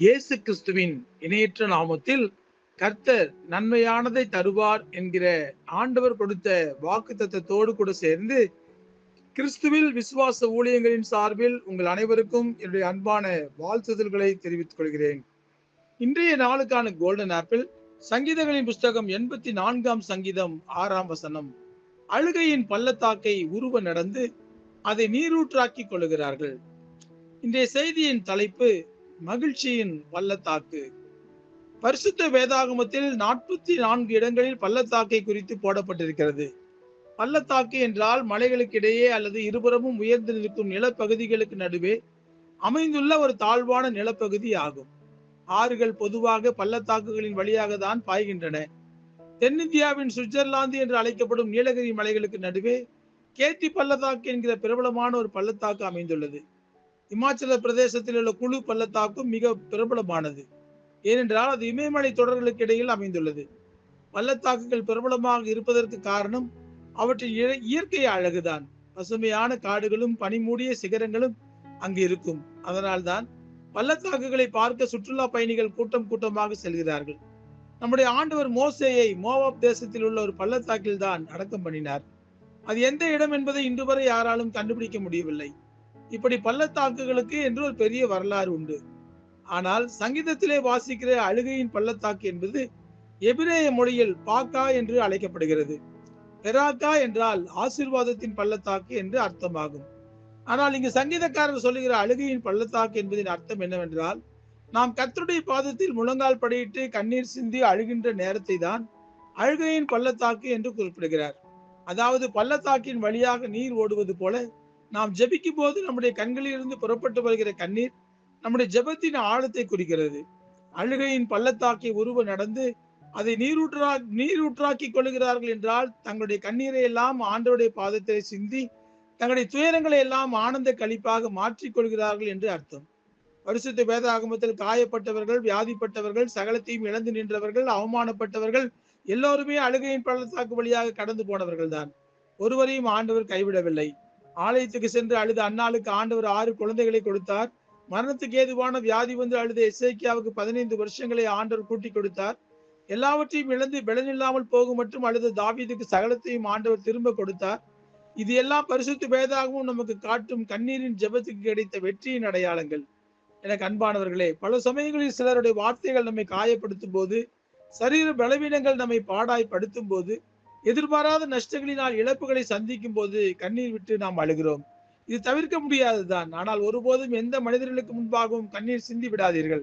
இயேசு கிறிஸ்துவின் இணையற்ற நாமத்தில் கர்த்தர் நன்மையானதை தருவார் என்கிற ஆண்டவர் கொடுத்த வாக்குத்தத்தத்தோடு கூட சேர்ந்து கிறிஸ்துவில் விசுவாச ஊழியங்களின் சார்பில் உங்கள் அனைவருக்கும் என்னுடைய அன்பான வாழ்த்துதல்களை தெரிவித்துக் கொள்கிறேன். இன்றைய நாளுக்கான கோல்டன் ஆப்பிள் சங்கீதங்களின் புஸ்தகம் 84ஆம் சங்கீதம் 6ஆம் வசனம். அழுகையின் பள்ளத்தாக்கை உருவ நடந்து அதை நீரூற்றாக்கி கொள்ளுகிறார்கள். இன்றைய செய்தியின் தலைப்பு மகிழ்ச்சியின் பள்ளத்தாக்கு. பரிசுத்த வேதாகமத்தில் 44 இடங்களில் பள்ளத்தாக்கை குறித்து போடப்பட்டிருக்கிறது. பள்ளத்தாக்கு என்றால் மலைகளுக்கு இடையே அல்லது இருபுறமும் உயர்ந்து நிற்கும் நிலப்பகுதிகளுக்கு நடுவே அமைந்துள்ள ஒரு தாழ்வான நிலப்பகுதி ஆகும். ஆறுகள் பொதுவாக பள்ளத்தாக்குகளின் வழியாக தான் பாய்கின்றன. தென்னிந்தியாவின் சுவிட்சர்லாந்து என்று அழைக்கப்படும் நீலகிரி மலைகளுக்கு நடுவே கேத்தி பள்ளத்தாக்கு என்கிற பிரபலமான ஒரு பள்ளத்தாக்கு அமைந்துள்ளது. இமாச்சல பிரதேசத்தில் உள்ள குழு பள்ளத்தாக்கும் மிக பிரபலமானது. ஏனென்றால் அது இமயமலை தொடர்களுக்கு இடையில் அமைந்துள்ளது. பள்ளத்தாக்குகள் பிரபலமாக இருப்பதற்கு காரணம் அவற்றின் இயற்கை அழகுதான். பசுமையான காடுகளும் பனிமூடிய சிகரங்களும் அங்கு இருக்கும். அதனால்தான் பள்ளத்தாக்குகளை பார்க்க சுற்றுலா பயணிகள் கூட்டம் கூட்டமாக செல்கிறார்கள். நம்முடைய ஆண்டவர் மோசேயை மோவாப் தேசத்தில் உள்ள ஒரு பள்ளத்தாக்கில் தான் அடக்கம் பண்ணினார். அது எந்த இடம் என்பதை இன்று வரை யாராலும் கண்டுபிடிக்க முடியவில்லை. இப்படி பள்ளத்தாக்குகளுக்கு என்று ஒரு பெரிய வரலாறு உண்டு. ஆனால் சங்கீதத்திலே வாசிக்கிற அழுகையின் பள்ளத்தாக்கு என்பது எபிரேய மொழியில் பாக்கா என்று அழைக்கப்படுகிறது. பெராக்கா என்றால் ஆசீர்வாதத்தின் பள்ளத்தாக்கு என்று அர்த்தமாகும். ஆனால் இங்கு சங்கீதக்காரர் சொல்லுகிற அழுகையின் பள்ளத்தாக்கு என்பதின் அர்த்தம் என்னவென்றால், நாம் கர்த்தருடைய பாதத்தில் முழங்கால் படியிட்டு கண்ணீர் சிந்தி அழுகின்ற நேரத்தை தான் அழுகையின் பள்ளத்தாக்கு என்று குறிப்பிடுகிறார். அதாவது பள்ளத்தாக்கின் வழியாக நீர் ஓடுவது போல நாம் ஜெபிக்கும் போது நம்முடைய கண்களில் இருந்து புறப்பட்டு வருகிற கண்ணீர் நம்முடைய ஜெபத்தின் ஆழத்தை குறிக்கிறது. அழுகையின் பள்ளத்தாக்கை உருவ நடந்து அதை நீரூற்றாக்கி கொள்ளுகிறார்கள் என்றால் தங்களுடைய கண்ணீரை எல்லாம் ஆண்டவருடைய பாதத்தை சிந்தி தங்களுடைய துயரங்களை எல்லாம் ஆனந்த களிப்பாக மாற்றிக் கொள்கிறார்கள் என்று அர்த்தம். பரிசுத்த வேதாகமத்தில் காயப்பட்டவர்கள், வியாதிப்பட்டவர்கள், சகலத்தையும் இழந்து நின்றவர்கள், அவமானப்பட்டவர்கள் எல்லோருமே அழுகையின் பள்ளத்தாக்கு வழியாக கடந்து போனவர்கள் தான். ஒருவரையும் ஆண்டவர் கைவிடவில்லை. ஆலயத்துக்கு சென்று அழுத அன்னாளுக்கு ஆண்டவர் 6 குழந்தைகளை கொடுத்தார். மரணத்துக்கு ஏதுவான வியாதி வந்து அழுத எசேக்கியாவுக்கு 15 வருஷங்களை ஆண்டவர் கூட்டி கொடுத்தார். எல்லாவற்றையும் இழந்து பலனில்லாமல் போகும் மற்றும் அழுத தாவீதுக்கு சகலத்தையும் ஆண்டவர் திரும்ப கொடுத்தார். இது எல்லாம் பரிசுத்த வேதாகமும் நமக்கு காட்டும் கண்ணீரின் ஜெபத்துக்கு கிடைத்த வெற்றியின் அடையாளங்கள். எனக்கு அன்பானவர்களே, பல சமயங்களில் சிலருடைய வார்த்தைகள் நம்மை காயப்படுத்தும் போது, சரீர பலவீனங்கள் நம்மை பாடாய்படுத்தும் போது, எதிர்பாராத நஷ்டங்களினால் இழப்புகளை சந்திக்கும் போது கண்ணீர் விட்டு நாம் அழுகிறோம். இது தவிர்க்க முடியாதுதான். ஆனால் ஒருபோதும் எந்த மனிதர்களுக்கு முன்பாகவும் கண்ணீர் சிந்தி விடாதீர்கள்.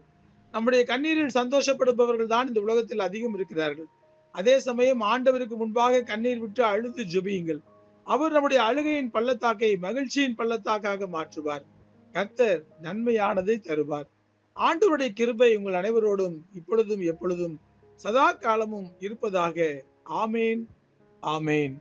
நம்முடைய கண்ணீரில் சந்தோஷப்படுபவர்கள் தான் இந்த உலகத்தில் அதிகம் இருக்கிறார்கள். அதே சமயம் ஆண்டவருக்கு முன்பாக கண்ணீர் விட்டு அழுது ஜெபியுங்கள். அவர் நம்முடைய அழுகையின் பள்ளத்தாக்கை மகிழ்ச்சியின் பள்ளத்தாக்காக மாற்றுவார். கர்த்தர் நன்மையானதை தருவார். ஆண்டவருடைய கிருபை உங்கள் அனைவரோடும் இப்பொழுதும் எப்பொழுதும் சதா காலமும் இருப்பதாக. ஆமேன், ஆமேன்.